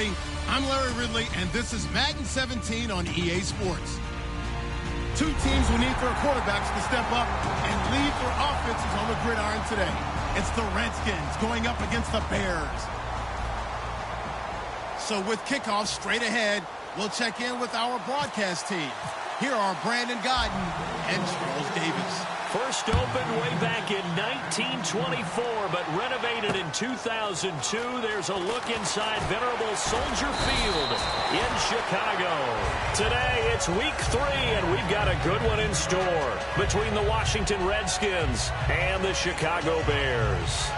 everybody. I'm Larry Ridley, and this is Madden 17 on EA Sports. Two teams will need their quarterbacks to step up and lead their offenses on the gridiron today. It's the Redskins going up against the Bears. So with kickoff straight ahead, we'll check in with our broadcast team. Here are Brandon Godden and Charles Davis. First opened way back in 1924, but renovated in 2002. There's a look inside venerable Soldier Field in Chicago. Today, it's week 3, and we've got a good one in store between the Washington Redskins and the Chicago Bears.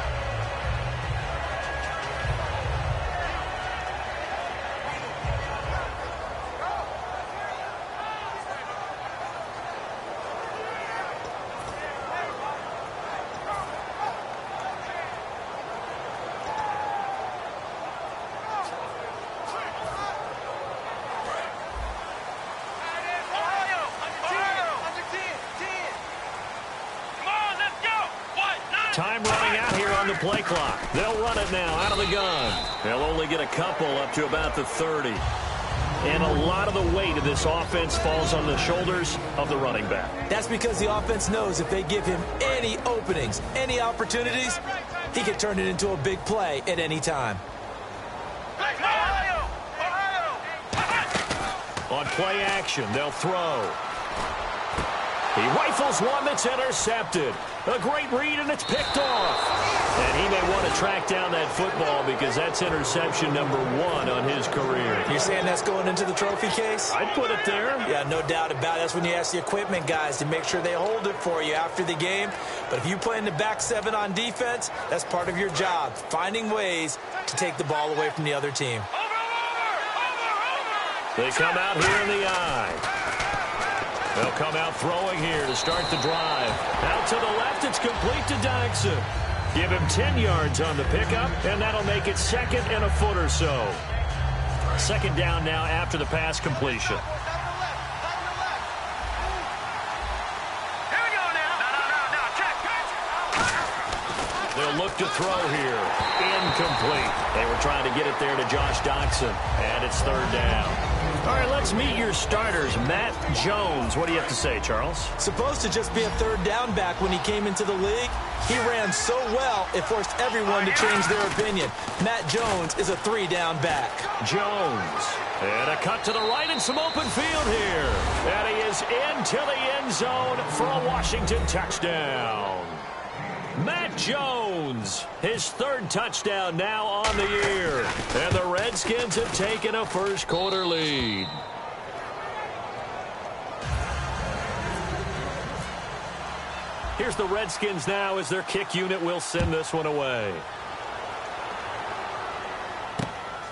Time running out here on the play clock. They'll run it now out of the gun. They'll only get a couple up to about the 30. And a lot of the weight of this offense falls on the shoulders of the running back. That's because the offense knows if they give him any openings, any opportunities, he can turn it into a big play at any time. On play action, they'll throw. He rifles one that's intercepted. A great read, and it's picked off. And he may want to track down that football because that's interception number 1 on his career. You're saying that's going into the trophy case? I'd put it there. Yeah, no doubt about it. That's when you ask the equipment guys to make sure they hold it for you after the game. But if you play in the back 7 on defense, that's part of your job, finding ways to take the ball away from the other team. They come out here in the eye. They'll come out throwing here to start the drive. Out to the left, it's complete to Dodson. Give him 10 yards on the pickup, and that'll make it 2nd and a foot or so. 2nd down now after the pass completion. They'll look to throw here. Incomplete. They were trying to get it there to Josh Dodson, and it's 3rd down. All right, let's meet your starters. Matt Jones. What do you have to say, Charles? Supposed to just be a 3rd down back when he came into the league. He ran so well, it forced everyone to change their opinion. Matt Jones is a 3-down back. Jones. And a cut to the right and some open field here. And he is into the end zone for a Washington touchdown. Matt Jones, his 3rd touchdown now on the year. And the Redskins have taken a first-quarter lead. Here's the Redskins now as their kick unit will send this one away.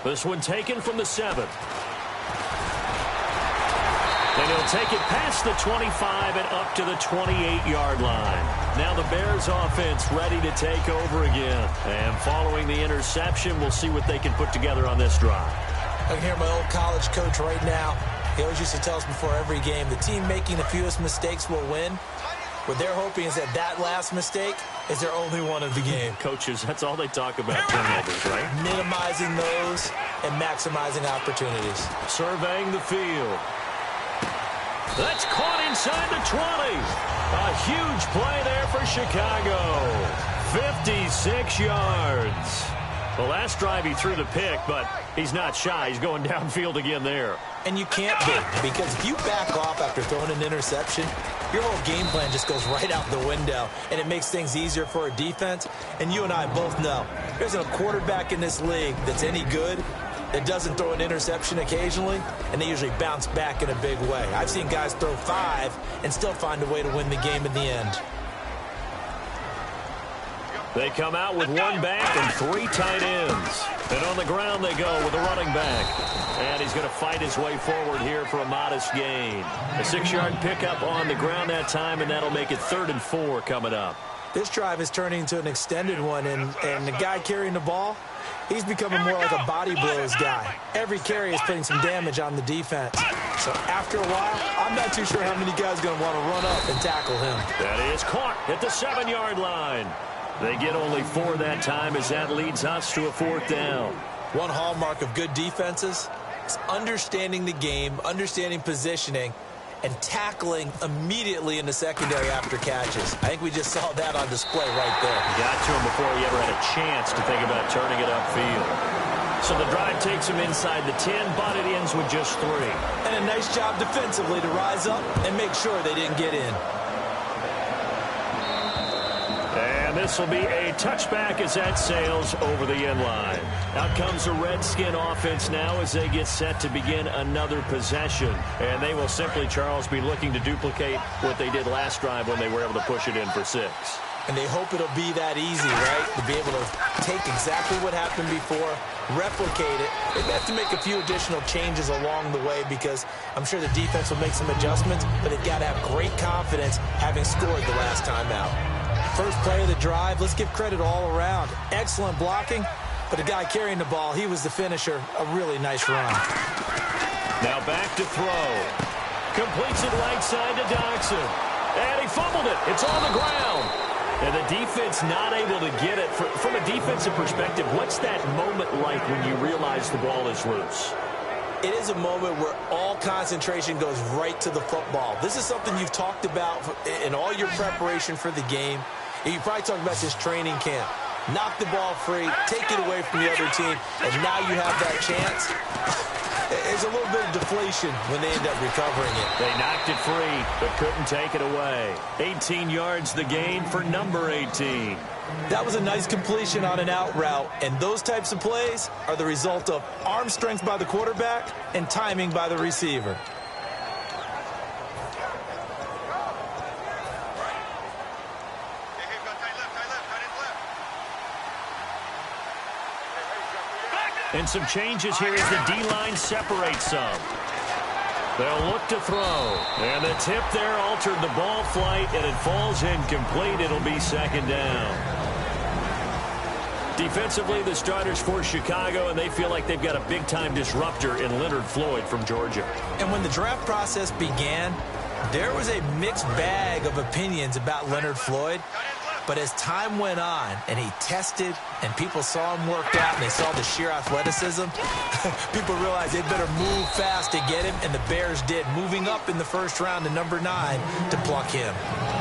This one taken from the 7. And he'll take it past the 25 and up to the 28-yard line. Now the Bears offense ready to take over again. And following the interception, we'll see what they can put together on this drive. I can hear my old college coach right now. He always used to tell us before every game, the team making the fewest mistakes will win. What they're hoping is that last mistake is their only one of the game. Coaches, that's all they talk about, turnovers, right? Minimizing those and maximizing opportunities. Surveying the field. That's caught inside the 20. A huge play there for Chicago. 56 yards. The last drive he threw the pick, but he's not shy. He's going downfield again there. And you can't be, because if you back off after throwing an interception, your whole game plan just goes right out the window, and it makes things easier for a defense. And you and I both know there's a quarterback in this league that's any good that doesn't throw an interception occasionally, and they usually bounce back in a big way. I've seen guys throw 5 and still find a way to win the game in the end. They come out with 1 back and 3 tight ends. And on the ground they go with a running back. And he's going to fight his way forward here for a modest gain. A 6-yard pickup on the ground that time, and that'll make it 3rd and 4 coming up. This drive is turning into an extended one, and the guy carrying the ball, he's becoming more like a body blows guy. Every carry is putting some damage on the defense. So after a while, I'm not too sure how many guys are going to want to run up and tackle him. That is caught at the 7-yard line. They get only 4 that time as that leads us to a 4th down. One hallmark of good defenses is understanding the game, understanding positioning, and tackling immediately in the secondary after catches. I think we just saw that on display right there. Got to him before he ever had a chance to think about turning it upfield. So the drive takes him inside the 10, but it ends with just 3. And a nice job defensively to rise up and make sure they didn't get in. And this will be a touchback as that sails over the end line. Out comes the Redskin offense now as they get set to begin another possession. And they will simply, Charles, be looking to duplicate what they did last drive when they were able to push it in for 6. And they hope it'll be that easy, right? To be able to take exactly what happened before, replicate it. They have to make a few additional changes along the way because I'm sure the defense will make some adjustments, but they've got to have great confidence having scored the last time out. First play of the drive, let's give credit all around. Excellent blocking, but the guy carrying the ball, he was the finisher. A really nice run. Now back to throw. Completes it right side to Dodson. And he fumbled it. It's on the ground. And the defense not able to get it. From a defensive perspective, what's that moment like when you realize the ball is loose? It is a moment where all concentration goes right to the football. This is something you've talked about in all your preparation for the game. And you probably talked about this training camp. Knock the ball free, take it away from the other team, and now you have that chance. There's a little bit of deflation when they end up recovering it. They knocked it free, but couldn't take it away. 18 yards the gain for number 18. That was a nice completion on an out route, and those types of plays are the result of arm strength by the quarterback and timing by the receiver. And some changes here as the D-line separates some. They'll look to throw. And the tip there altered the ball flight, and it falls incomplete. It'll be second down. Defensively, the starters for Chicago, and they feel like they've got a big-time disruptor in Leonard Floyd from Georgia. And when the draft process began, there was a mixed bag of opinions about Leonard Floyd. But as time went on and he tested and people saw him work out and they saw the sheer athleticism, people realized they better move fast to get him, and the Bears did, moving up in the first round to number 9 to pluck him.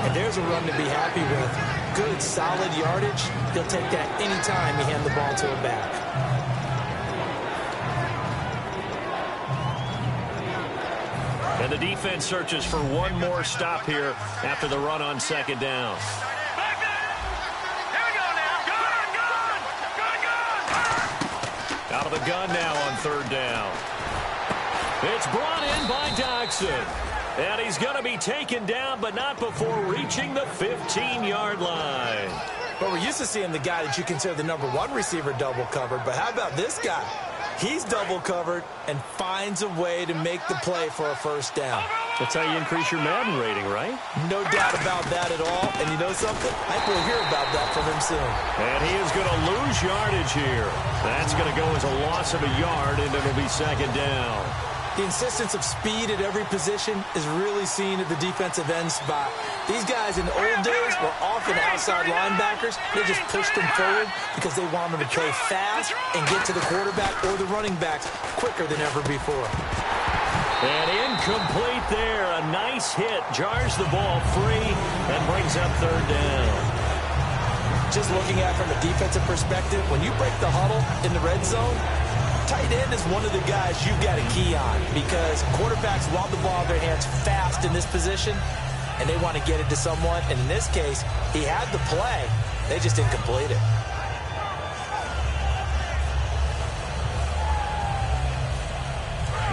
And there's a run to be happy with. Good, solid yardage. He'll take that anytime you hand the ball to him back. And the defense searches for one more stop here after the run on second down. Out of the gun now on third down. It's brought in by Dodson. And he's going to be taken down, but not before reaching the 15-yard line. But we're used to seeing the guy that you consider the number 1 receiver double covered. But how about this guy? He's double covered and finds a way to make the play for a first down. That's how you increase your Madden rating, right? No doubt about that at all. And you know something? I think we'll hear about that from him soon. And he is going to lose yardage here. That's going to go as a loss of a yard, and it'll be second down. The insistence of speed at every position is really seen at the defensive end spot. These guys in the old days were often outside linebackers. They just pushed them forward because they wanted them to play fast and get to the quarterback or the running backs quicker than ever before. And incomplete there. A nice hit. Jars the ball free and brings up third down. Just looking at it from a defensive perspective, when you break the huddle in the red zone, tight end is one of the guys you've got a key on because quarterbacks want the ball in their hands fast in this position, and they want to get it to someone. And in this case, he had the play. They just didn't complete it.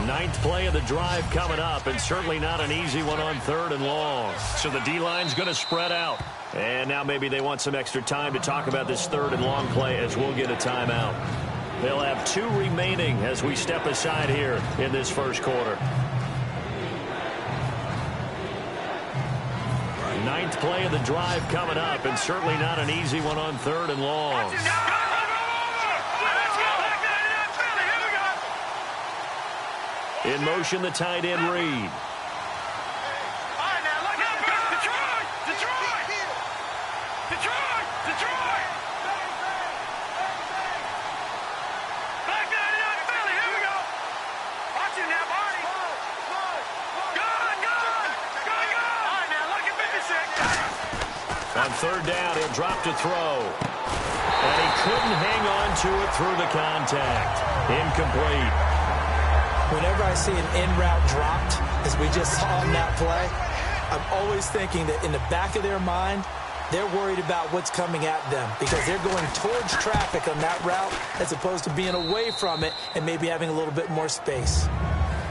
Ninth play of the drive coming up, and certainly not an easy one on third and long. So the D-line's going to spread out. And now maybe they want some extra time to talk about this third and long play as we'll get a timeout. They'll have 2 remaining as we step aside here in this first quarter. Ninth play of the drive coming up, and certainly not an easy one on third and long. In motion, the tight end Reed. Detroit! On third down, he'll drop to throw. And he couldn't hang on to it through the contact. Incomplete. Whenever I see an in-route dropped, as we just saw on that play, I'm always thinking that in the back of their mind, they're worried about what's coming at them because they're going towards traffic on that route as opposed to being away from it and maybe having a little bit more space.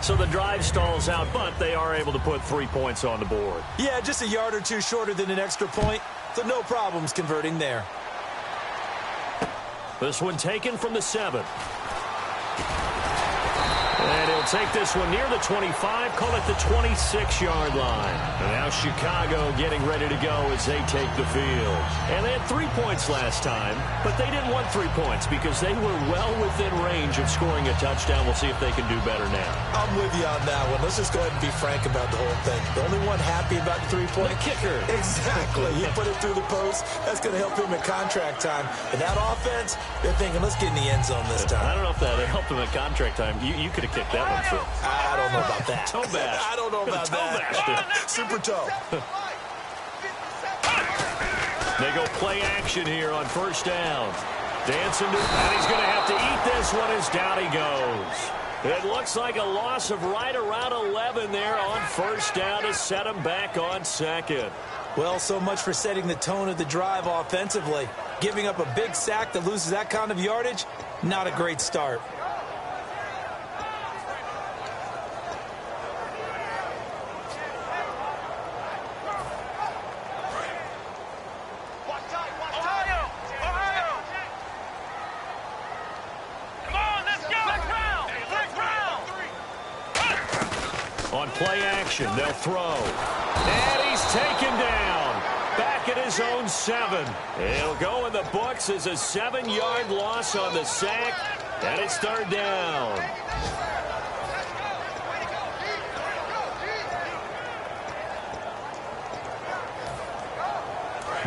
So the drive stalls out, but they are able to put 3 points on the board. Yeah, just a yard or two shorter than an extra point, so no problems converting there. This one taken from the 7. And he'll take this one near the 25, call it the 26-yard line. And now Chicago getting ready to go as they take the field. And they had 3 points last time, but they didn't want 3 points because they were well within range of scoring a touchdown. We'll see if they can do better now. I'm with you on that one. Let's just go ahead and be frank about the whole thing. The only one happy about the 3-point kicker. Exactly. He put it through the post. That's going to help him at contract time. But that offense, they're thinking, let's get in the end zone this time. I don't know if that helped him at contract time. You could have kicked that one through. I don't know about that. Toe bash. I don't know about that. Super toe. They go play action here on first down. Dancing to, and he's going to have to eat this one as down he goes. It looks like a loss of right around 11 there on first down to set him back on second. Well, so much for setting the tone of the drive offensively. Giving up a big sack that loses that kind of yardage, not a great start. On play action, they'll throw. And he's taken down. Back at his own 7. It'll go in the books as a 7-yard loss on the sack. And it's third down.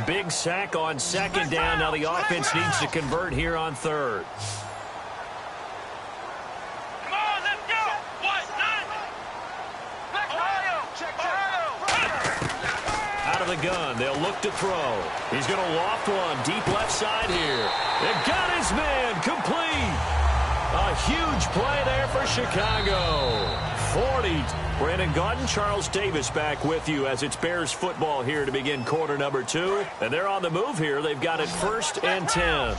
Big sack on second down. Now the offense needs to convert here on third. The gun. They'll look to throw. He's going to loft one deep left side here. They got his man complete. A huge play there for Chicago. 40. Brandon Gaudin, Charles Davis back with you as it's Bears football here to begin quarter number 2. And they're on the move here. They've got it 1st and 10.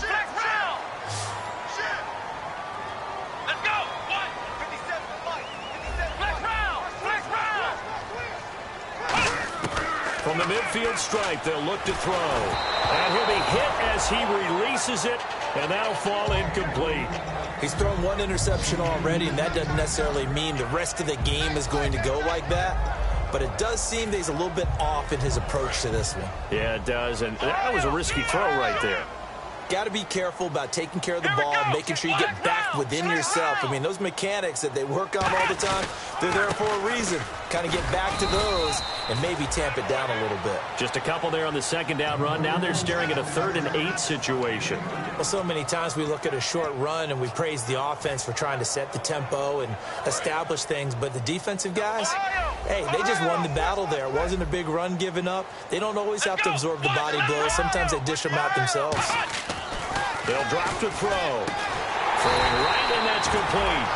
From the midfield stripe, they'll look to throw. And he'll be hit as he releases it, and that'll fall incomplete. He's thrown one interception already, and that doesn't necessarily mean the rest of the game is going to go like that. But it does seem that he's a little bit off in his approach to this one. Yeah, it does, and that was a risky throw right there. Got to be careful about taking care of the ball, making sure you get back within yourself. I mean, those mechanics that they work on all the time, they're there for a reason. Kind of get back to those and maybe tamp it down a little bit. Just a couple there on the second down run. Now they're staring at a 3rd and 8 situation. Well, so many times we look at a short run and we praise the offense for trying to set the tempo and establish things. But the defensive guys, hey, they just won the battle there. It wasn't a big run given up. They don't always have to absorb the body blows. Sometimes they dish them out themselves. They'll drop to throw. Throwing right, and that's complete.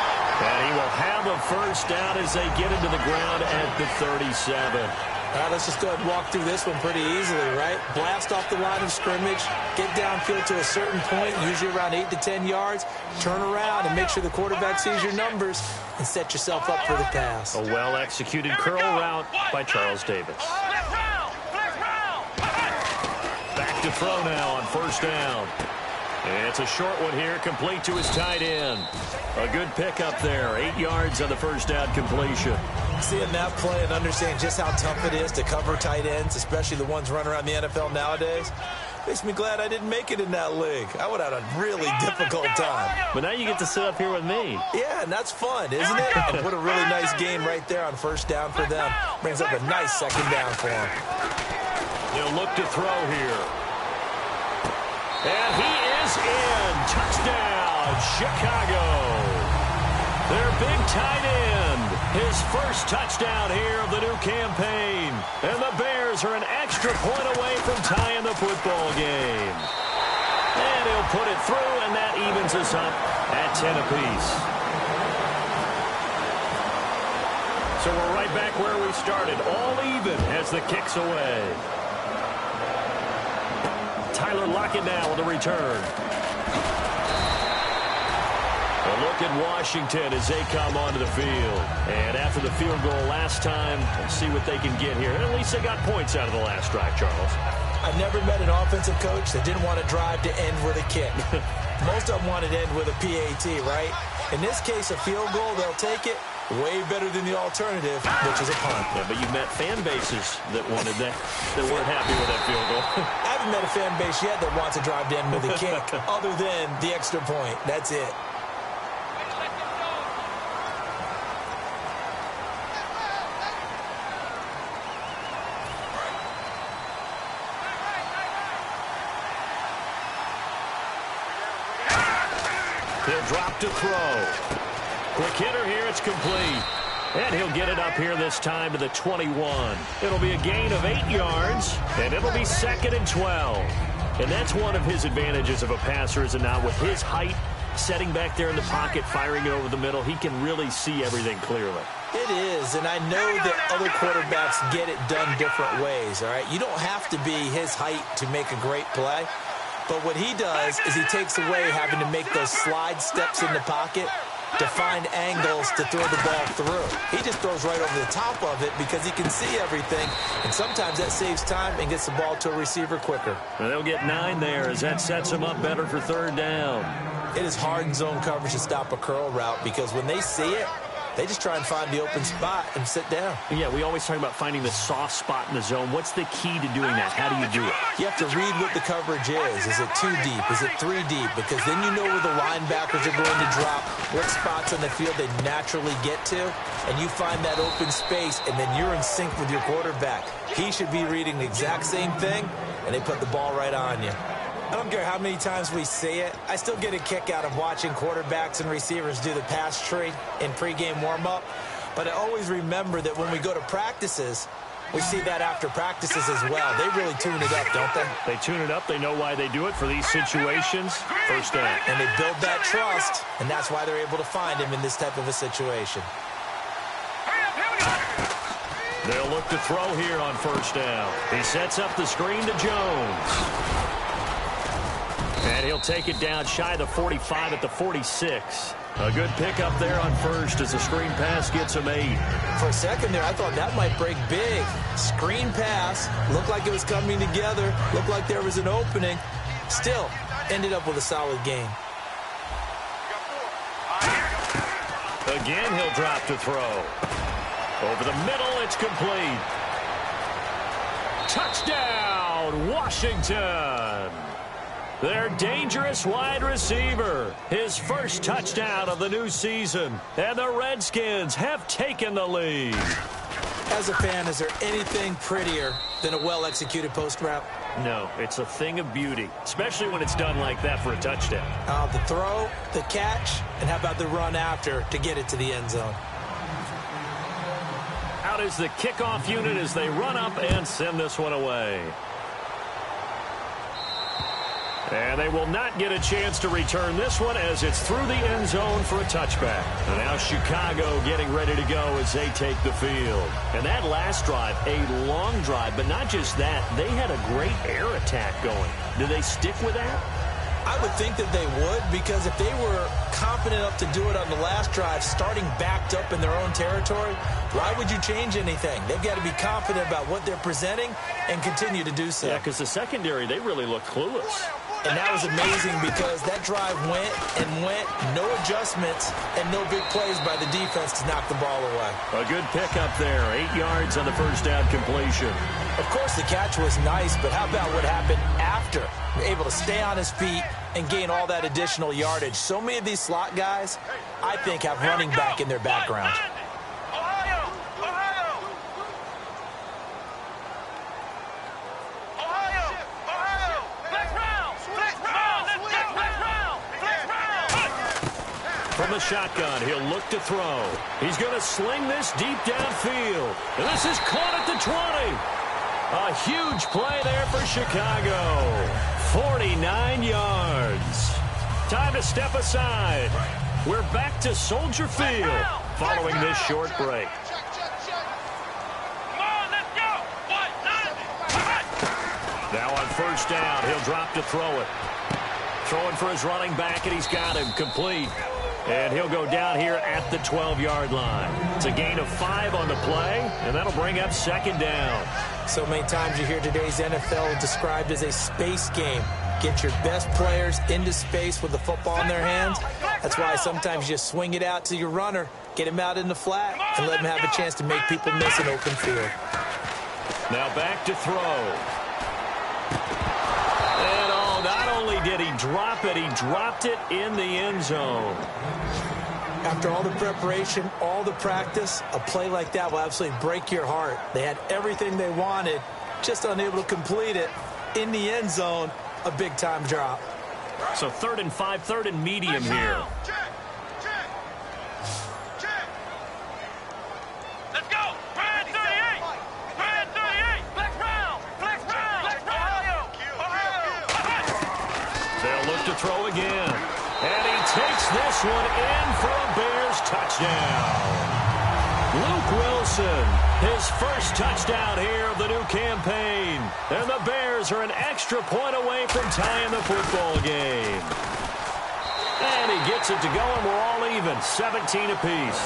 And he will have a first down as they get into the ground at the 37. All right, let's just go ahead and walk through this one pretty easily, right? Blast off the line of scrimmage, get downfield to a certain point, usually around 8 to 10 yards, turn around and make sure the quarterback sees your numbers and set yourself up for the pass. A well-executed curl route by Charles Davis. Back to throw now on first down. It's a short one here, complete to his tight end. A good pickup there, 8 yards on the first down completion. Seeing that play and understanding just how tough it is to cover tight ends, especially the ones running around the NFL nowadays, makes me glad I didn't make it in that league. I would have had a really difficult time. But now you get to sit up here with me. Yeah, and that's fun, isn't it? And what a really nice gain right there on first down for them. Brings up a nice second down for them. They'll look to throw here. And he is in. Touchdown, Chicago. Their big tight end His first touchdown here of the new campaign. And the Bears are an extra point away from tying the football game. And he'll put it through, and that evens us up at 10 apiece. So we're right back where we started, all even as the kick's away. Tyler Lockett now with the return. A look at Washington as they come onto the field. And after the field goal last time, we'll see what they can get here. And at least they got points out of the last drive, Charles. I've never met an offensive coach that didn't want a drive to end with a kick. Most of them want it to end with a PAT, right? In this case, a field goal, they'll take it. Way better than the alternative, which is a punt. Yeah, but you've met fan bases that wanted that weren't happy with that field goal. I haven't met a fan base yet that wants a drive to end with a kick other than the extra point. That's it. He'll drop to throw. Quick hitter here, it's complete. And he'll get it up here this time to the 21. It'll be a gain of 8 yards, and it'll be 2nd and 12. And that's one of his advantages of a passer, is it not? With his height, setting back there in the pocket, firing it over the middle, he can really see everything clearly. It is, and I know that other quarterbacks get it done different ways, all right? You don't have to be his height to make a great play. But what he does is he takes away having to make those slide steps in the pocket to find angles to throw the ball through. He just throws right over the top of it because he can see everything, and sometimes that saves time and gets the ball to a receiver quicker. Well, they'll get 9 there as that sets him up better for 3rd down. It is hard in zone coverage to stop a curl route because when they see it, they just try and find the open spot and sit down. Yeah, we always talk about finding the soft spot in the zone. What's the key to doing that? How do you do it? You have to read what the coverage is. Is it 2 deep? Is it 3 deep? Because then you know where the linebackers are going to drop, what spots on the field they naturally get to, and you find that open space, and then you're in sync with your quarterback. He should be reading the exact same thing, and they put the ball right on you. I don't care how many times we see it. I still get a kick out of watching quarterbacks and receivers do the pass tree in pregame warm-up. But I always remember that when we go to practices, we see that after practices as well. They really tune it up, don't they? They tune it up. They know why they do it for these situations. 1st down. And they build that trust, and that's why they're able to find him in this type of a situation. They'll look to throw here on 1st down. He sets up the screen to Jones. And he'll take it down shy of the 45 at the 46. A good pickup there on 1st as the screen pass gets him 8. For a second there, I thought that might break big. Screen pass. Looked like it was coming together. Looked like there was an opening. Still, ended up with a solid game. Again, he'll drop to throw. Over the middle, it's complete. Touchdown, Washington. Their dangerous wide receiver. His first touchdown of the new season. And the Redskins have taken the lead. As a fan, is there anything prettier than a well-executed post route? No, it's a thing of beauty, especially when it's done like that for a touchdown. The throw, the catch, and how about the run after to get it to the end zone? Out is the kickoff unit as they run up and send this one away. And they will not get a chance to return this one as it's through the end zone for a touchback. And now Chicago getting ready to go as they take the field. And that last drive, a long drive, but not just that. They had a great air attack going. Do they stick with that? I would think that they would, because if they were confident enough to do it on the last drive, starting backed up in their own territory, why would you change anything? They've got to be confident about what they're presenting and continue to do so. Yeah, because the secondary, they really looked clueless. And that was amazing because that drive went and went, no adjustments, and no big plays by the defense to knock the ball away. A good pickup there, 8 yards on the first down completion. Of course, the catch was nice, but how about what happened after? Able to stay on his feet and gain all that additional yardage. So many of these slot guys, I think, have running back in their background. from the shotgun. He'll look to throw. He's going to sling this deep downfield. And this is caught at the 20. A huge play there for Chicago. 49 yards. Time to step aside. We're back to Soldier Field following this short break. Now on first down, he'll drop to throw it. Throwing for his running back, and he's got him complete. And he'll go down here at the 12-yard line. It's a gain of 5 on the play, and that'll bring up second down. So many times you hear today's NFL described as a space game. Get your best players into space with the football in their hands. That's why sometimes you just swing it out to your runner, get him out in the flat, and let him have a chance to make people miss an open field. Now back to throw. And not only did he drop it, he dropped it in the end zone. After all the preparation, all the practice, a play like that will absolutely break your heart. They had everything they wanted, just unable to complete it. In the end zone, a big-time drop. So 3rd and 5, 3rd and medium here. Let's go! Brad 38! Brad 38! Flex round! Flex round! Flex round! They'll look to throw again. And he takes this one in for a Bears touchdown. Luke Wilson, his first touchdown here of the new campaign. And the Bears are an extra point away from tying the football game. And he gets it to go, and we're all even, 17 apiece.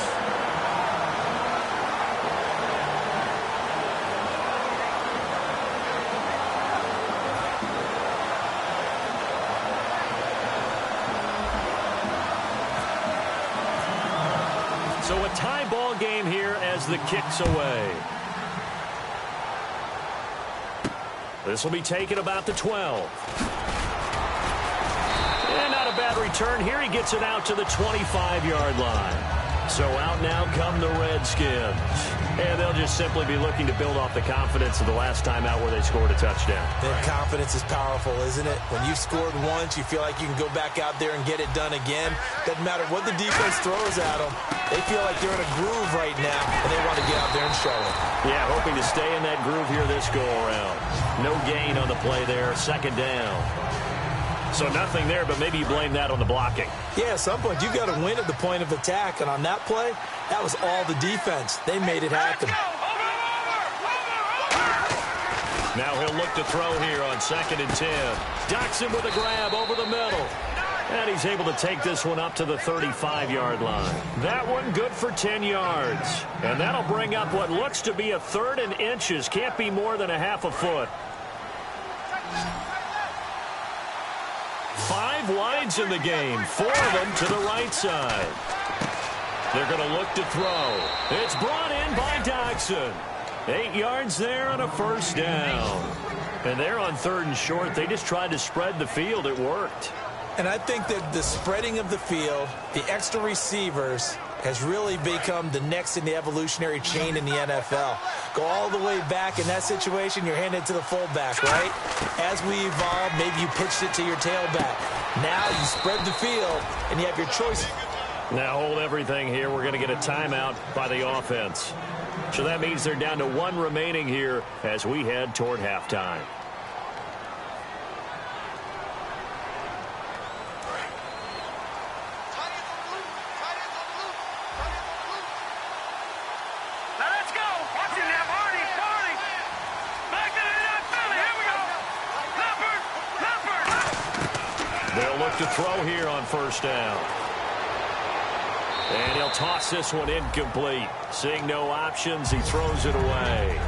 So a tie ball game here as the kick's away. This will be taken about the 12. And not a bad return here. He gets it out to the 25-yard line. So out now come the Redskins. And they'll just simply be looking to build off the confidence of the last time out where they scored a touchdown. And confidence is powerful, isn't it? When you've scored once, you feel like you can go back out there and get it done again. Doesn't matter what the defense throws at them. They feel like they're in a groove right now, and they want to get out there and show it. Yeah, hoping to stay in that groove here this go-around. No gain on the play there, second down. So nothing there, but maybe you blame that on the blocking. Yeah, at some point, you've got to win at the point of attack. And on that play, that was all the defense. They made it happen. Now he'll look to throw here on 2nd and 10. Doxson with a grab over the middle. And he's able to take this one up to the 35-yard line. That one good for 10 yards. And that'll bring up what looks to be a 3rd and inches. Can't be more than a half a foot. 5 wides in the game, 4 of them to the right side. They're going to look to throw. It's brought in by Doxson. 8 yards there on a first down. And they're on 3rd and short. They just tried to spread the field. It worked. And I think that the spreading of the field, the extra receivers, has really become the next in the evolutionary chain in the NFL. Go all the way back in that situation, you're handed to the fullback, right? As we evolve, maybe you pitched it to your tailback. Now you spread the field, and you have your choice. Now hold everything here. We're going to get a timeout by the offense. So that means they're down to 1 remaining here as we head toward halftime. They'll look to throw here on first down. And he'll toss this one incomplete. Seeing no options, he throws it away.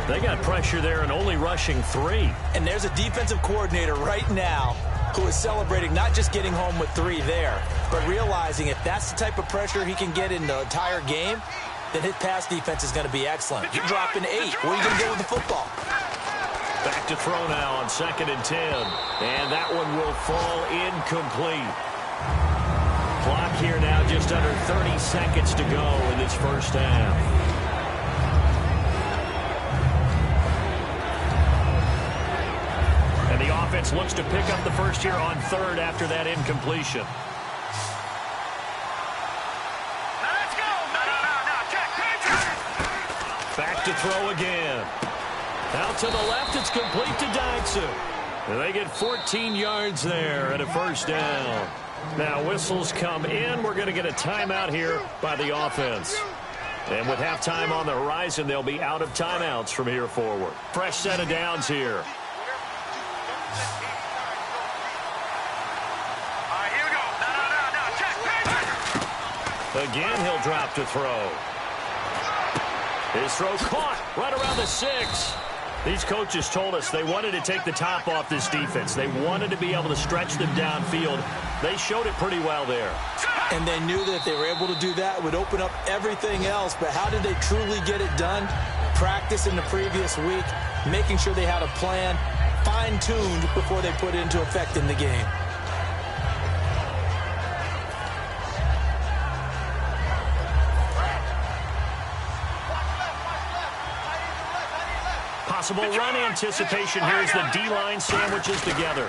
They got pressure there and only rushing 3. And there's a defensive coordinator right now who is celebrating not just getting home with 3 there, but realizing if that's the type of pressure he can get in the entire game, then his pass defense is going to be excellent. You're dropping 8. Where are you going to go with the football? Back to throw now on 2nd and 10. And that one will fall incomplete. Clock here now just under 30 seconds to go in this first half. And the offense looks to pick up the first here on 3rd after that incompletion. Back to throw again. Out to the left, it's complete to Dyson. And they get 14 yards there and a first down. Now whistles come in. We're going to get a timeout here by the offense. And with halftime on the horizon, they'll be out of timeouts from here forward. Fresh set of downs here. Again, he'll drop to throw. His throw caught right around the 6. These coaches told us they wanted to take the top off this defense. They wanted to be able to stretch them downfield. They showed it pretty well there. And they knew that if they were able to do that, it would open up everything else. But how did they truly get it done? Practice in the previous week, making sure they had a plan, fine-tuned before they put it into effect in the game. Possible run anticipation here as the D-line sandwiches together.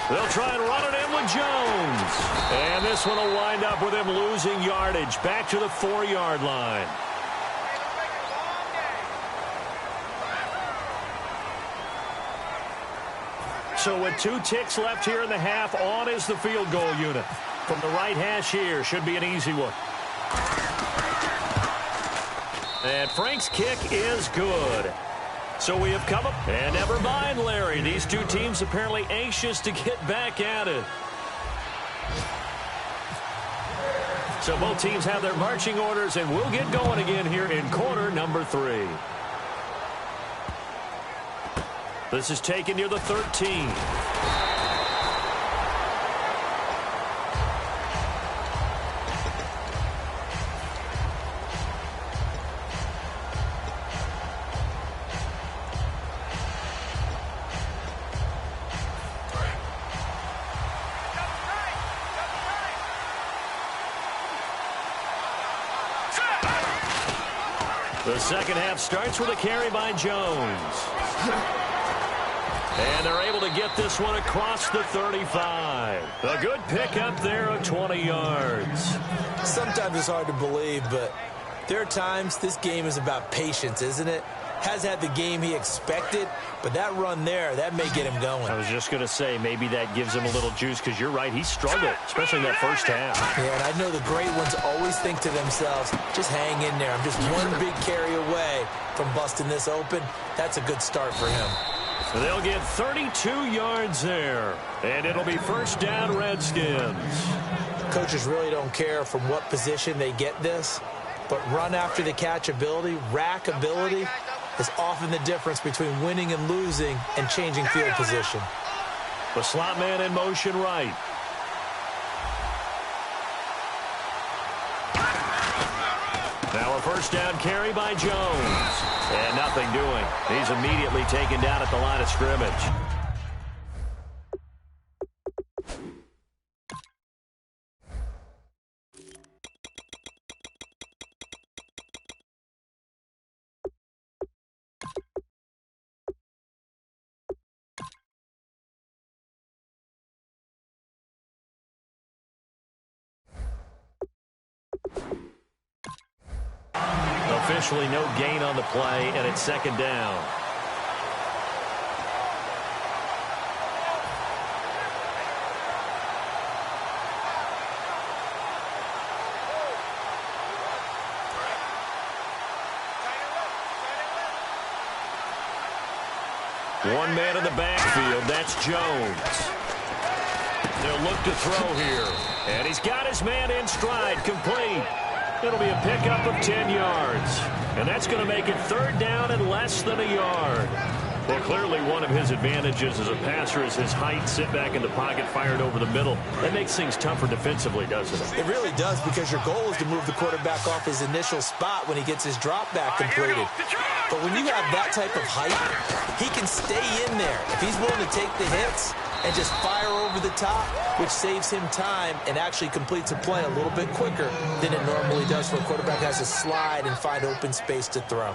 They'll try and run it in with Jones. And this one will wind up with him losing yardage back to the 4-yard line. So with 2 ticks left here in the half, on is the field goal unit. From the right hash here, should be an easy one. And Frank's kick is good. So we have come up. And never mind, Larry. These two teams apparently anxious to get back at it. So both teams have their marching orders, and we'll get going again here in quarter number 3. This is taken near the 13. The second half starts with a carry by Jones. And they're able to get this one across the 35. A good pickup there of 20 yards. Sometimes it's hard to believe, but there are times this game is about patience, isn't it? Has had the game he expected, but that run there, that may get him going. I was just going to say, maybe that gives him a little juice, because you're right, he struggled, especially in that first half. Yeah, and I know the great ones always think to themselves, just hang in there. I'm just one big carry away from busting this open. That's a good start for him. So they'll get 32 yards there, and it'll be first down Redskins. Coaches really don't care from what position they get this, but run after the catch ability, rack ability, is often the difference between winning and losing and changing field position. The slot man in motion right. Now a first down carry by Jones. And nothing doing. He's immediately taken down at the line of scrimmage. Officially no gain on the play, and it's second down. One man in the backfield, that's Jones. They'll look to throw here, and he's got his man in stride, complete. It'll be a pickup of 10 yards. And that's going to make it third down and less than a yard. Well, clearly one of his advantages as a passer is his height, sit back in the pocket, fired over the middle. That makes things tougher defensively, doesn't it? It really does, because your goal is to move the quarterback off his initial spot when he gets his drop back completed. But when you have that type of height, he can stay in there. If he's willing to take the hits and just fire over the top, which saves him time and actually completes a play a little bit quicker than it normally does for a quarterback has to slide and find open space to throw.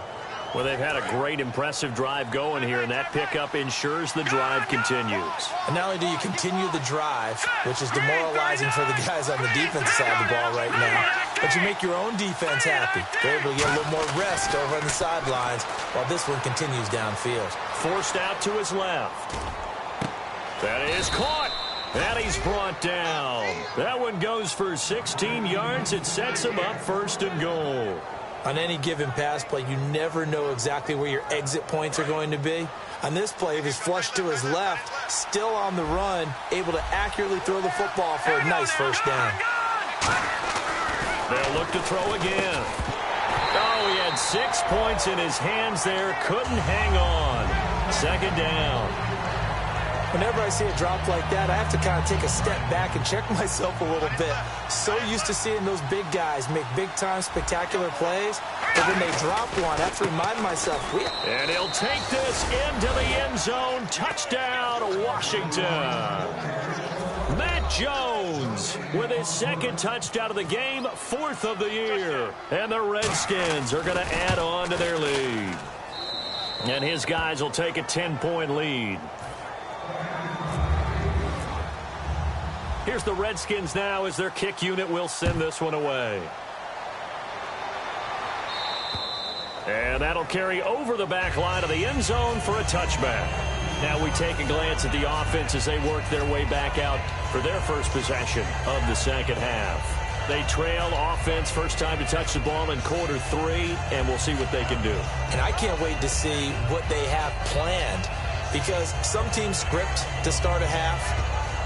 Well, they've had a great, impressive drive going here, and that pickup ensures the drive continues. And not only do you continue the drive, which is demoralizing for the guys on the defensive side of the ball right now, but you make your own defense happy. They're able to get a little more rest over on the sidelines while this one continues downfield. Forced out to his left. That is caught. And he's brought down. That one goes for 16 yards. It sets him up 1st and goal. On any given pass play, you never know exactly where your exit points are going to be. On this play, he was flushed to his left, still on the run, able to accurately throw the football for a nice 1st down. They'll look to throw again. Oh, he had 6 points in his hands there. Couldn't hang on. 2nd down. Whenever I see a drop like that, I have to kind of take a step back and check myself a little bit. So used to seeing those big guys make big-time spectacular plays, but when they drop one, I have to remind myself. And he'll take this into the end zone. Touchdown, Washington. Matt Jones with his 2nd touchdown of the game, 4th of the year. And the Redskins are going to add on to their lead. And his guys will take a 10-point lead. Here's the Redskins now as their kick unit will send this one away. And that'll carry over the back line of the end zone for a touchback. Now we take a glance at the offense as they work their way back out for their first possession of the 2nd half. They trail offense, first time to touch the ball in quarter 3, and we'll see what they can do. And I can't wait to see what they have planned, because some teams script to start a half.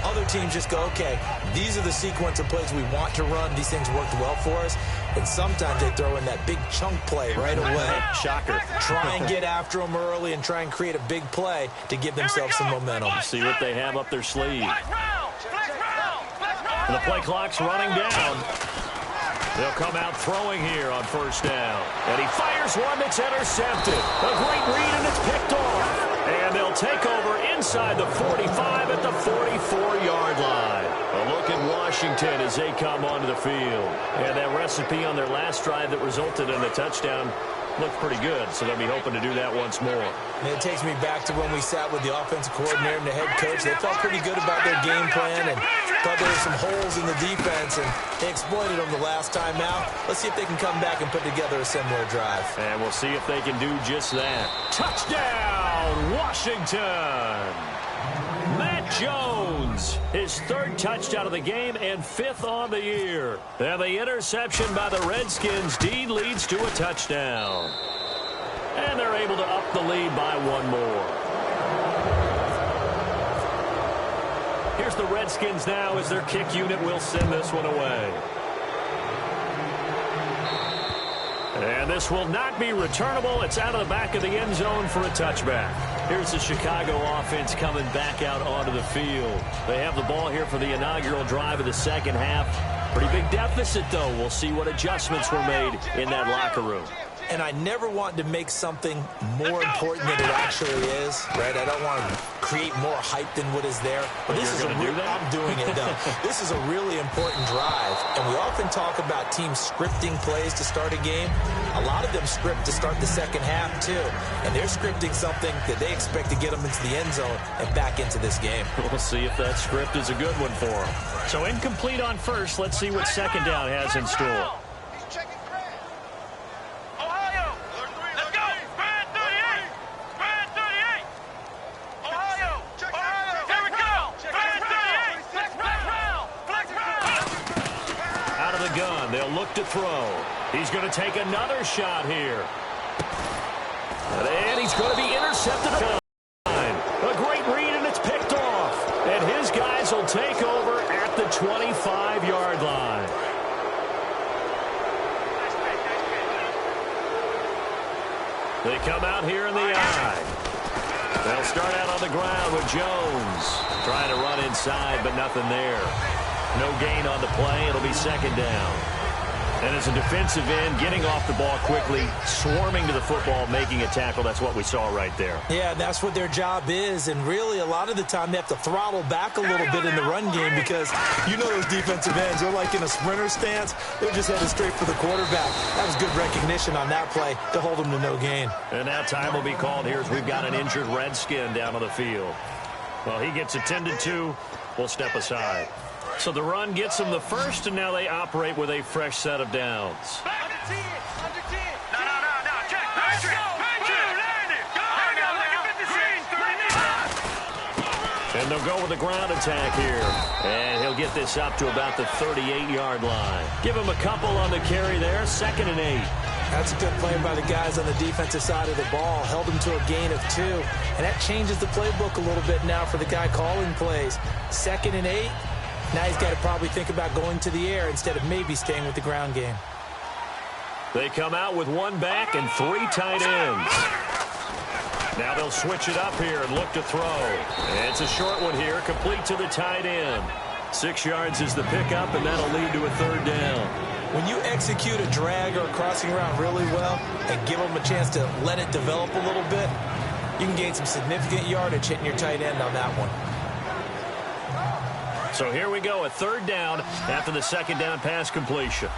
Other teams just go, okay, these are the sequence of plays we want to run. These things worked well for us. And sometimes they throw in that big chunk play right away. Shocker. Try and get after them early and try and create a big play to give themselves some momentum. See what they have up their sleeve. And the play clock's running down. They'll come out throwing here on 1st down. And he fires one that's intercepted. A great read, and it's picked off. And they'll take over inside the 45 at the 44-yard line. A look at Washington as they come onto the field. And that recipe on their last drive that resulted in a touchdown looked pretty good, so they'll be hoping to do that once more. And it takes me back to when we sat with the offensive coordinator and the head coach. They felt pretty good about their game plan and thought there were some holes in the defense, and they exploited them the last time out. Let's see if they can come back and put together a similar drive. And we'll see if they can do just that. Touchdown, Washington! Matt Jones, his 3rd touchdown of the game and 5th on the year. And the interception by the Redskins deed leads to a touchdown. And they're able to up the lead by 1 more. Here's the Redskins now as their kick unit will send this one away. And this will not be returnable. It's out of the back of the end zone for a touchback. Here's the Chicago offense coming back out onto the field. They have the ball here for the inaugural drive of the 2nd half. Pretty big deficit, though. We'll see what adjustments were made in that locker room. And I never want to make something more important than it actually is, right? I don't want to create more hype than what is there. But this is I'm doing it, though. This is a really important drive. And we often talk about teams scripting plays to start a game. A lot of them script to start the 2nd half, too. And they're scripting something that they expect to get them into the end zone and back into this game. We'll see if that script is a good one for them. So incomplete on 1st. Let's see what 2nd down has in store. They'll look to throw. He's going to take another shot here. And he's going to be intercepted. A great read, and it's picked off. And his guys will take over at the 25-yard line. They come out here in the eye. They'll start out on the ground with Jones. Trying to run inside, but nothing there. No gain on the play. It'll be 2nd down. And as a defensive end, getting off the ball quickly, swarming to the football, making a tackle, that's what we saw right there. Yeah, that's what their job is. And really, a lot of the time, they have to throttle back a little bit in the run game because you know those defensive ends, they're like in a sprinter stance. They're just headed straight for the quarterback. That was good recognition on that play to hold them to no gain. And now time will be called here as we've got an injured Redskin down on the field. Well, he gets attended to. We'll step aside. So the run gets them the first, and now they operate with a fresh set of downs. Under 10. No. Check. Let's go. And they'll go with the ground attack here. And he'll get this up to about the 38-yard line. Give him a couple on the carry there. 2nd and 8. That's a good play by the guys on the defensive side of the ball. Held them to a gain of 2. And that changes the playbook a little bit now for the guy calling plays. 2nd and 8. Now he's got to probably think about going to the air instead of maybe staying with the ground game. They come out with 1 back and 3 tight ends. Now they'll switch it up here and look to throw. And it's a short one here, complete to the tight end. 6 yards is the pickup, and that'll lead to a 3rd down. When you execute a drag or a crossing route really well and give them a chance to let it develop a little bit, you can gain some significant yardage hitting your tight end on that one. So here we go, a 3rd down after the 2nd down pass completion.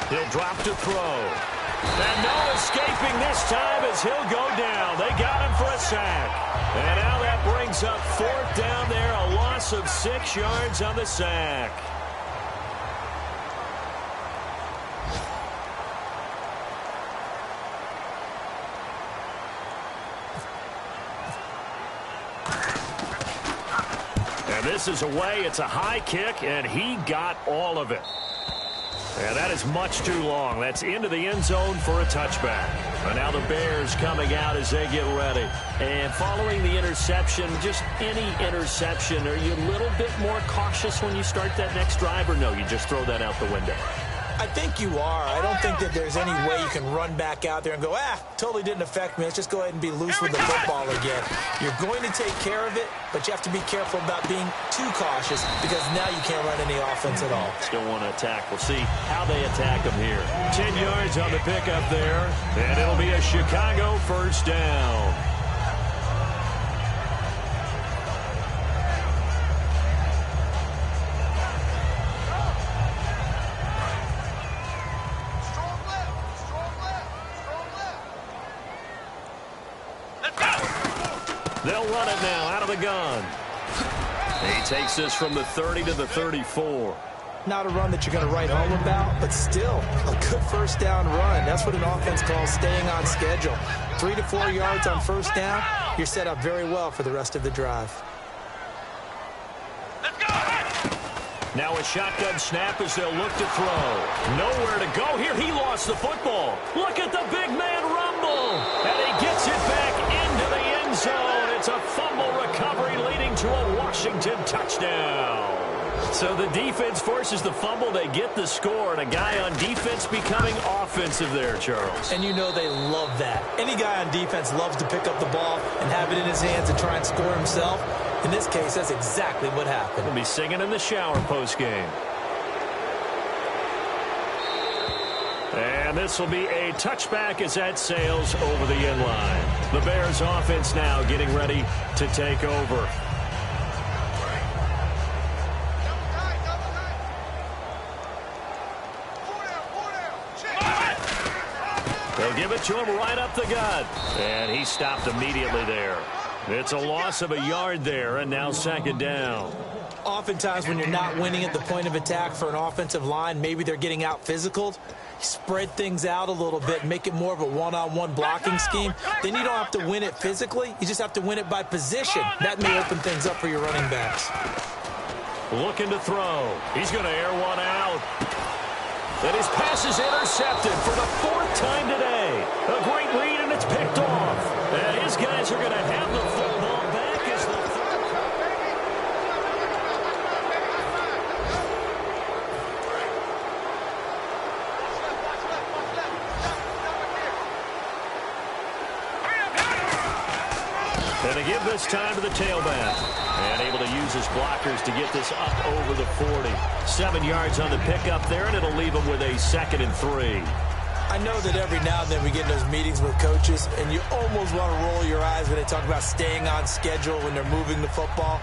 He'll drop to throw. And no escaping this time as he'll go down. They got him for a sack. And now that brings up 4th down there, a loss of 6 yards on the sack. And this is away. It's a high kick, and he got all of it. And that is much too long. That's into the end zone for a touchback. And now the Bears coming out as they get ready. And following the interception, just any interception, are you a little bit more cautious when you start that next drive, or no, you just throw that out the window? I think you are. I don't think that there's any way you can run back out there and go, totally didn't affect me. Let's just go ahead and be loose with the football again. You're going to take care of it, but you have to be careful about being too cautious because now you can't run any offense at all. Still want to attack. We'll see how they attack them here. 10 yards on the pickup there, and it'll be a Chicago 1st down. They'll run it now out of the gun. He takes this from the 30 to the 34. Not a run that you're going to write home about, but still a good 1st down run. That's what an offense calls staying on schedule. 3 to 4 yards on 1st down, you're set up very well for the rest of the drive. Now a shotgun snap as they'll look to throw. Nowhere to go here. He lost the football. Look at the big man rumble. And he gets it back into the end zone. It's a fumble recovery leading to a Washington touchdown. So the defense forces the fumble. They get the score, and a guy on defense becoming offensive there, Charles. And you know they love that. Any guy on defense loves to pick up the ball and have it in his hands and try and score himself. In this case, that's exactly what happened. He'll be singing in the shower postgame. And this will be a touchback as that sails over the end line. The Bears offense now getting ready to take over. They'll give it to him right up the gut. And he stopped immediately there. It's a loss of a yard there, and now 2nd down. Oftentimes when you're not winning at the point of attack for an offensive line, maybe they're getting out physical. Spread things out a little bit, make it more of a one-on-one blocking scheme. Then you don't have to win it physically. You just have to win it by position. That may open things up for your running backs. Looking to throw. He's going to air one out. And his pass is intercepted for the 4th time today. A great read, and it's picked off. And his guys are going to have the football back as the And they give this time to the tailback. And able to use his blockers to get this up over the 40. 7 yards on the pickup there, and it'll leave him with a 2nd and 3. I know that every now and then we get in those meetings with coaches, and you almost want to roll your eyes when they talk about staying on schedule when they're moving the football.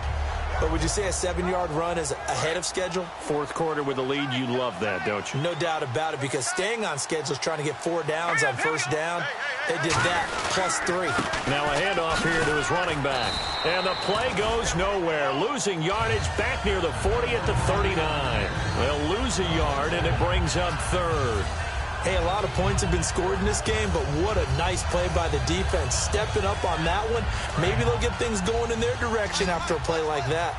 But would you say a 7-yard run is ahead of schedule? Fourth quarter with the lead, you love that, don't you? No doubt about it, because staying on schedule is trying to get 4 downs on first down. They did that, +3. Now a handoff here to his running back. And the play goes nowhere. Losing yardage back near the 40 at the 39. They'll lose a yard, and it brings up third. Hey, a lot of points have been scored in this game, but what a nice play by the defense. Stepping up on that one, maybe they'll get things going in their direction after a play like that.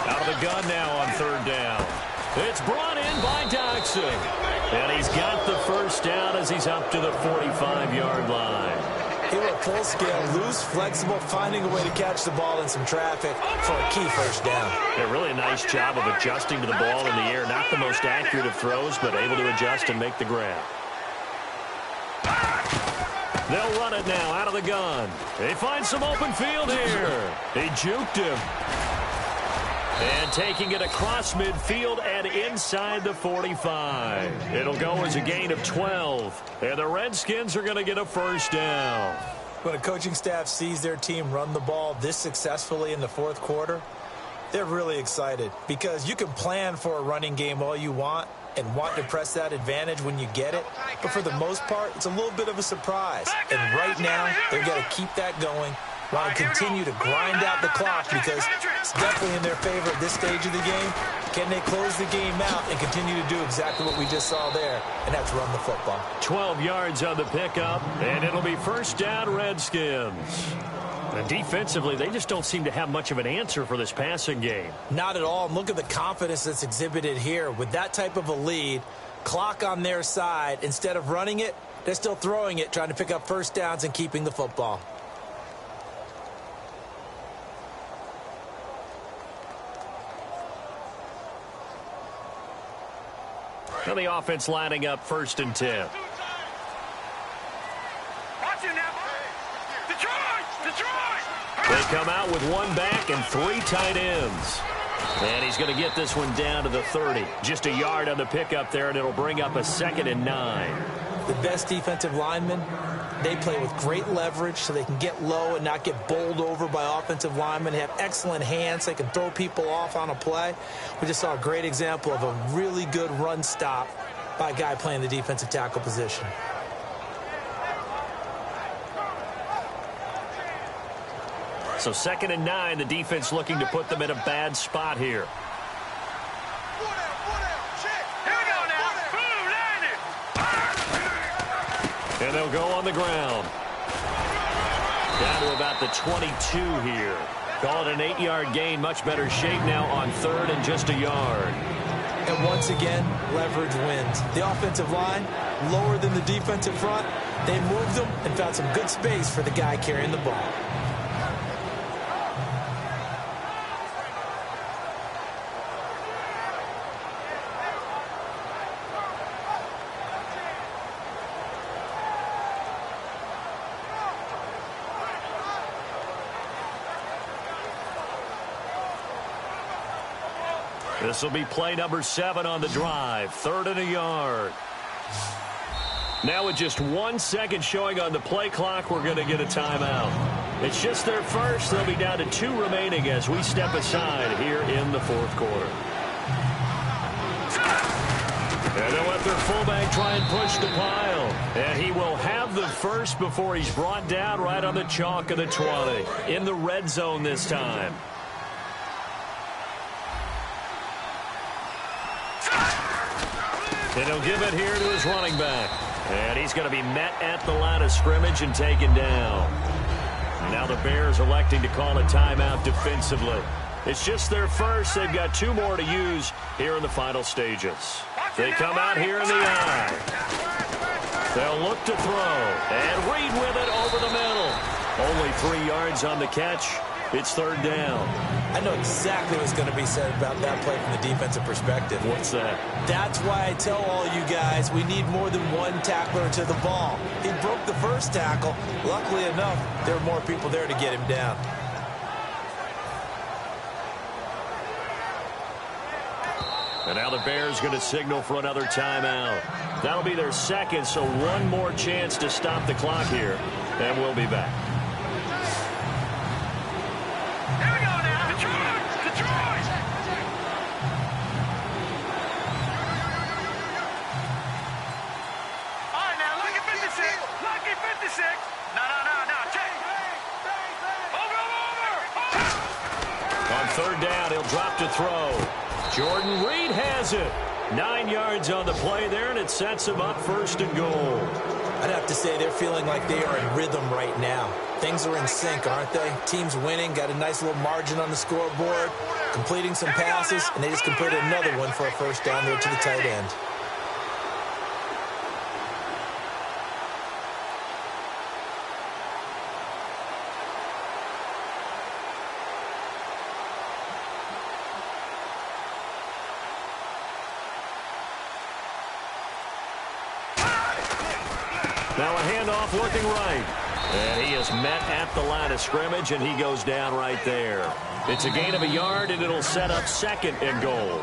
Out of the gun now on third down. It's brought in by Doxson. And he's got the first down as he's up to the 45-yard line. He went full scale, loose, flexible, finding a way to catch the ball in some traffic for a key first down. Yeah, really a nice job of adjusting to the ball in the air. Not the most accurate of throws, but able to adjust and make the grab. They'll run it now out of the gun. They find some open field here. He juked him. And taking it across midfield and inside the 45. It'll go as a gain of 12. And the Redskins are going to get a first down. When a coaching staff sees their team run the ball this successfully in the fourth quarter, they're really excited, because you can plan for a running game all you want and want to press that advantage when you get it. But for the most part, it's a little bit of a surprise. And right now, they've got to keep that going. Want to continue to grind out the clock, because it's definitely in their favor at this stage of the game. Can they close the game out and continue to do exactly what we just saw there, and that's run the football? 12 yards on the pickup, and it'll be first down, Redskins. And defensively, they just don't seem to have much of an answer for this passing game. Not at all. And look at the confidence that's exhibited here. With that type of a lead, clock on their side, instead of running it, they're still throwing it, trying to pick up first downs and keeping the football. Now the offense lining up 1st and 10. Watch it now. Detroit! They come out with 1 back and 3 tight ends. And he's going to get this one down to the 30. Just a yard on the pickup there, and it'll bring up a 2nd and 9. The best defensive linemen, they play with great leverage so they can get low and not get bowled over by offensive linemen. They have excellent hands. They can throw people off on a play. We just saw a great example of a really good run stop by a guy playing the defensive tackle position. So 2nd and 9, the defense looking to put them in a bad spot here. And they'll go on the ground. Down to about the 22 here. Call it an 8-yard gain. Much better shape now on 3rd and just a yard. And once again, leverage wins. The offensive line, lower than the defensive front. They moved them and found some good space for the guy carrying the ball. This will be play number 7 on the drive. 3rd and a yard. Now with just 1 second showing on the play clock, we're going to get a timeout. It's just their first. They'll be down to 2 remaining as we step aside here in the fourth quarter. And they'll let their fullback try and push the pile. And he will have the first before he's brought down right on the chalk of the 20. In the red zone this time. And he'll give it here to his running back. And he's going to be met at the line of scrimmage and taken down. Now the Bears electing to call a timeout defensively. It's just their first. They've got 2 more to use here in the final stages. They come out here in the eye. They'll look to throw. And Reed with it over the middle. Only 3 yards on the catch. It's 3rd down. I know exactly what's going to be said about that play from the defensive perspective. What's that? That's why I tell all you guys we need more than 1 tackler to the ball. He broke the first tackle. Luckily enough, there were more people there to get him down. And now the Bears going to signal for another timeout. That'll be their second, so one more chance to stop the clock here. And we'll be back. Here we go now. Detroit! Detroit! All right, now, lucky 56. Lucky 56. No. Check. Over. On third down, he'll drop to throw. Jordan Reed has it. 9 yards on the play there, and it sets him up first and goal. I'd have to say they're feeling like they are in rhythm right now. Things are in sync, aren't they? Team's winning, got a nice little margin on the scoreboard, completing some passes, and they just completed another one for a first down there to the tight end. Now a handoff looking right. And he is met at the line of scrimmage, and he goes down right there. It's a gain of a yard, and it'll set up second and goal.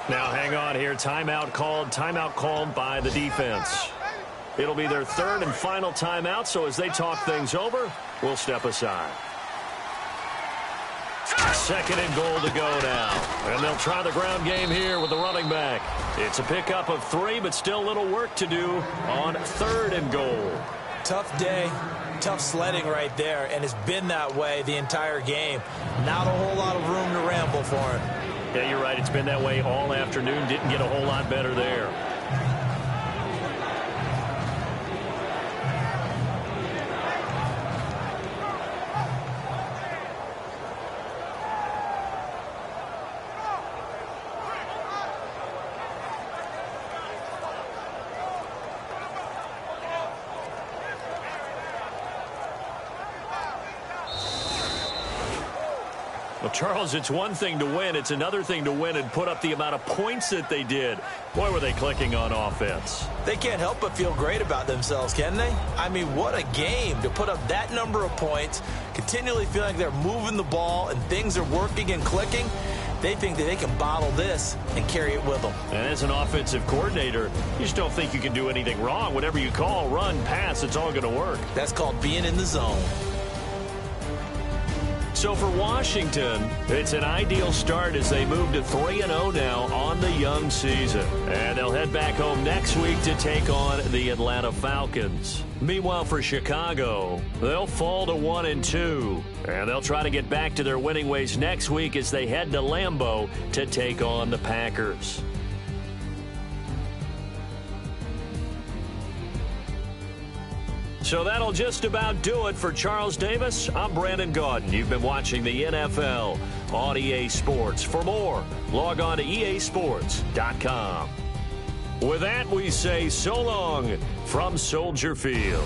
Now hang on here. Timeout called by the defense. It'll be their third and final timeout, so as they talk things over, we'll step aside. Second and goal to go now. And they'll try the ground game here with the running back. It's a pickup of 3, but still little work to do on third and goal. Tough day, tough sledding right there, and it's been that way the entire game. Not a whole lot of room to ramble for him. Yeah, you're right. It's been that way all afternoon. Didn't get a whole lot better there. Well, Charles, it's one thing to win. It's another thing to win and put up the amount of points that they did. Boy, were they clicking on offense. They can't help but feel great about themselves, can they? I mean, what a game to put up that number of points, continually feeling like they're moving the ball and things are working and clicking. They think that they can bottle this and carry it with them. And as an offensive coordinator, you just don't think you can do anything wrong. Whatever you call, run, pass, it's all going to work. That's called being in the zone. So for Washington, it's an ideal start as they move to 3-0 now on the young season. And they'll head back home next week to take on the Atlanta Falcons. Meanwhile, for Chicago, they'll fall to 1-2. And they'll try to get back to their winning ways next week as they head to Lambeau to take on the Packers. So that'll just about do it for Charles Davis. I'm Brandon Gaudin. You've been watching the NFL on EA Sports. For more, log on to easports.com. With that, we say so long from Soldier Field.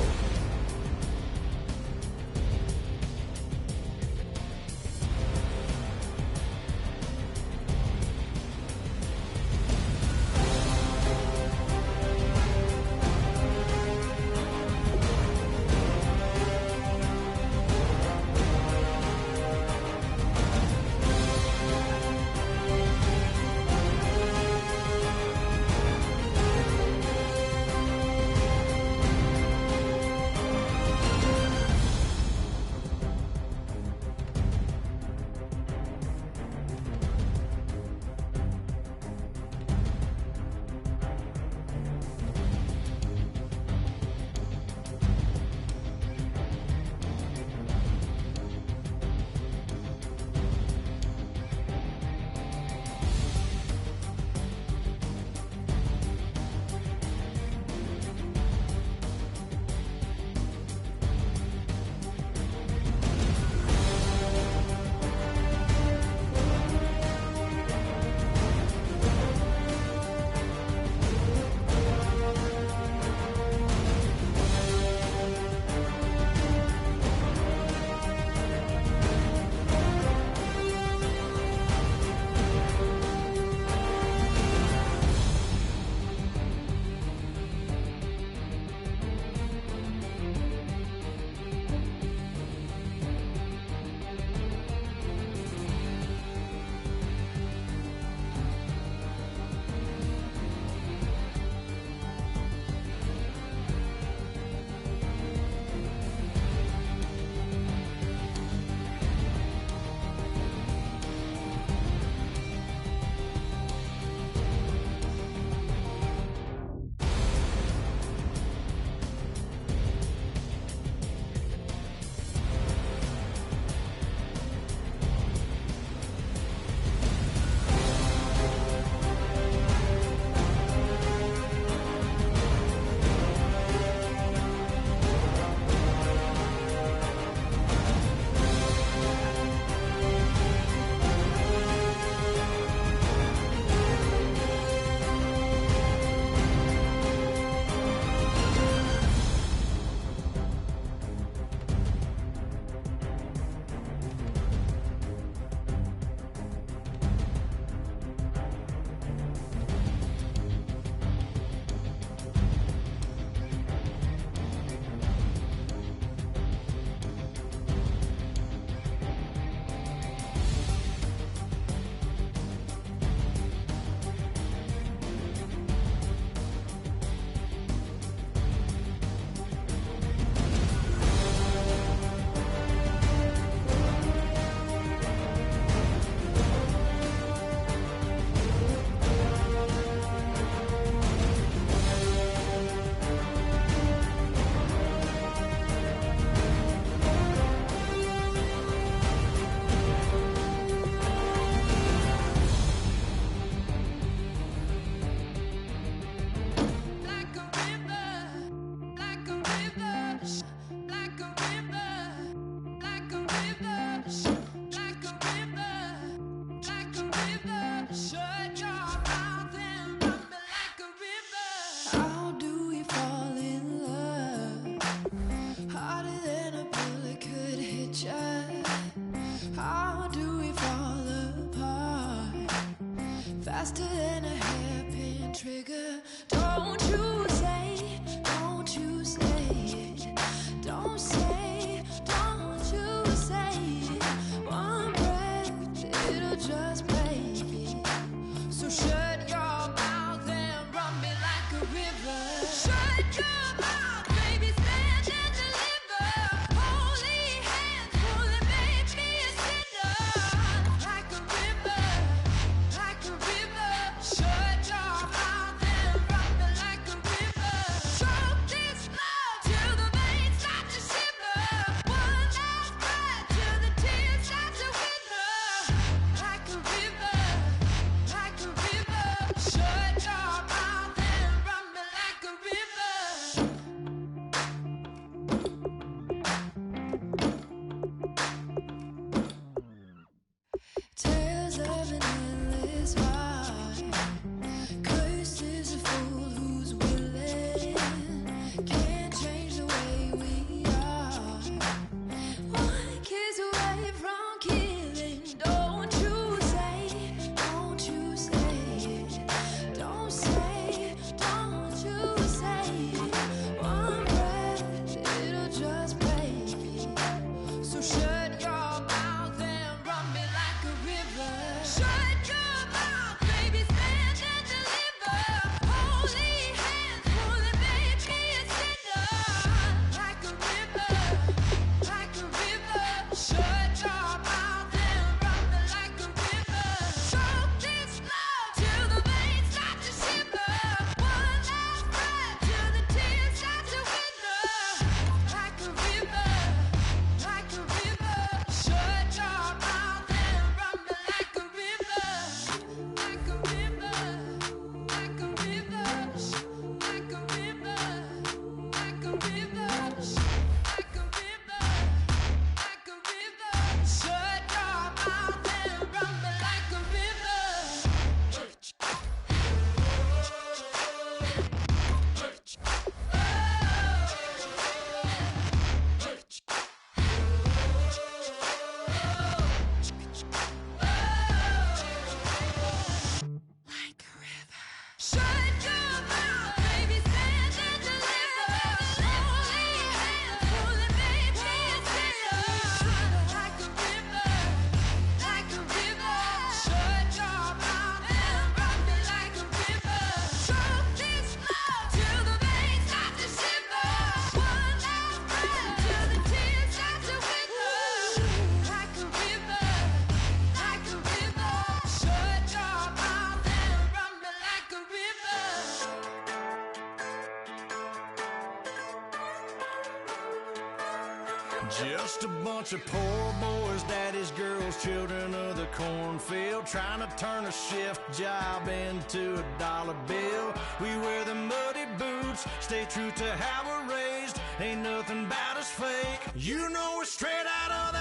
faster than a hairpin trigger. Don't you say, don't you say it. Don't say, don't you say it. One breath, it'll just break it. So shut your mouth and run me like a river. Shut your mouth, baby, stand and deliver. Holy hands pulling, make me a sinner. Like a river, like a river. Shut your mouth and run me like a river. Choke this love till the veins start to shiver. One last breath till the tears start to wither. Like a river, like a river. Shut your mouth and run me like a river. Tales of an endless ride. Cursed is a fool who's willing. Can't change the way we are. One kiss away from killing. Don't you say, don't you say it. Don't say, don't you say it. One breath, it'll just break it. So shut your mouth and run me like a river. Shut your mouth, baby, stand and deliver. Holy hands pulling, make me a sinner. Like a river, like a river. Shut your mouth and run me like a river. Choke this love till the veins start to shiver. One last breath till the tears start to wither. Like a river, like a river. Shut your mouth and run me like a river. Like a river, like a river. Like a river, like a river. Like a river, like a river. Shut your mouth and run me like a river. Like a river. Shut your mouth, baby, stand and deliver. Holy hands pulling, make me a sinner. Like a river, like a river. Shut your mouth and run me like a river. Choke this love till the veins start to shiver. One last breath till the tears start to wither. Like a river, like a river. Shut your mouth and run me like a river. Just a bunch of poor boys, daddy's girls, children of the cornfield, trying to turn a shift job into a dollar bill. We wear the muddy boots, stay true to how we're raised. Ain't nothing about us fake. You know we're straight out of the